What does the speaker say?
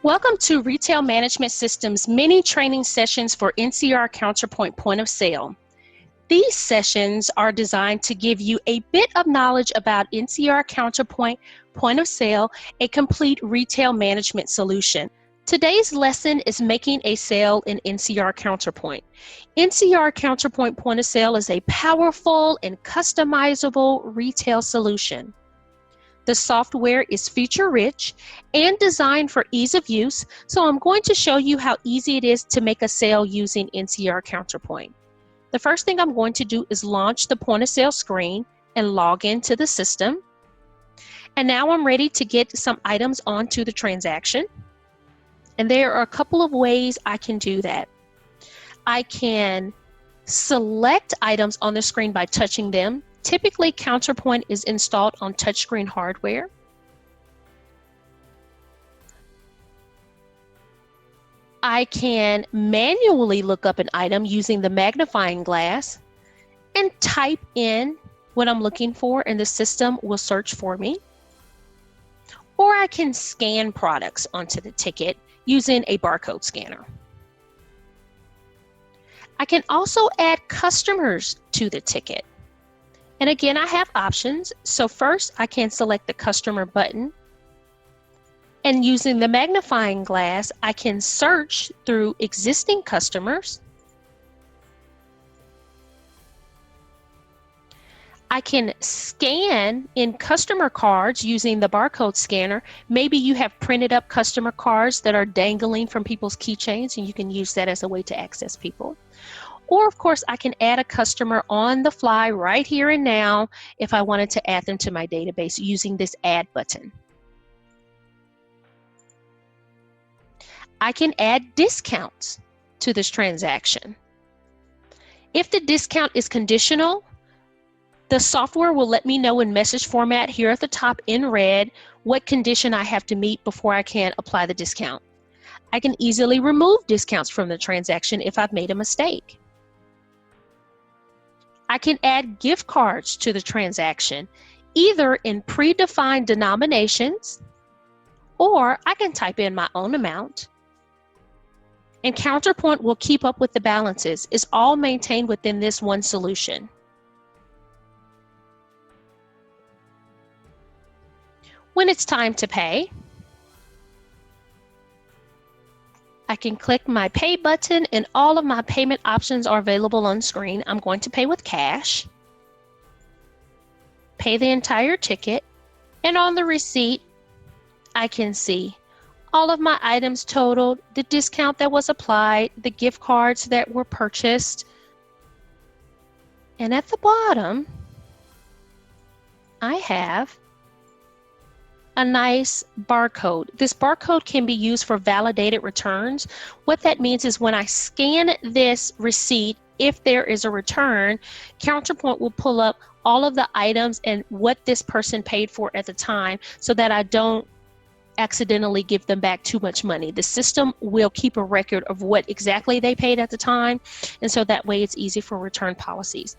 Welcome to Retail Management Systems mini training sessions for NCR Counterpoint point of sale. These sessions are designed to give you a bit of knowledge about NCR Counterpoint point of sale, a complete retail management solution. Today's lesson is making a sale in NCR Counterpoint. NCR Counterpoint point of sale is a powerful and customizable retail solution. The software is feature-rich and designed for ease of use, so I'm going to show you how easy it is to make a sale using NCR Counterpoint. The first thing I'm going to do is launch the point of sale screen and log into the system. And now I'm ready to get some items onto the transaction. And there are a couple of ways I can do that. I can select items on the screen by touching them. Typically, Counterpoint is installed on touchscreen hardware. I can manually look up an item using the magnifying glass and type in what I'm looking for, and the system will search for me. Or I can scan products onto the ticket using a barcode scanner. I can also add customers to the ticket. And again, I have options. So first, I can select the customer button. And using the magnifying glass, I can search through existing customers. I can scan in customer cards using the barcode scanner. Maybe you have printed up customer cards that are dangling from people's keychains, and you can use that as a way to access people. Or of course, I can add a customer on the fly right here and now if I wanted to add them to my database using this add button. I can add discounts to this transaction. If the discount is conditional, the software will let me know in message format here at the top in red what condition I have to meet before I can apply the discount. I can easily remove discounts from the transaction if I've made a mistake. I can add gift cards to the transaction, either in predefined denominations, or I can type in my own amount. And Counterpoint will keep up with the balances. It's all maintained within this one solution. When it's time to pay, I can click my pay button and all of my payment options are available on screen. I'm going to pay with cash, pay the entire ticket, and on the receipt, I can see all of my items totaled, the discount that was applied, the gift cards that were purchased. And at the bottom, I have a nice barcode. This barcode can be used for validated returns. What that means is when I scan this receipt, if there is a return, Counterpoint will pull up all of the items and what this person paid for at the time so that I don't accidentally give them back too much money. The system will keep a record of what exactly they paid at the time, and so that way it's easy for return policies.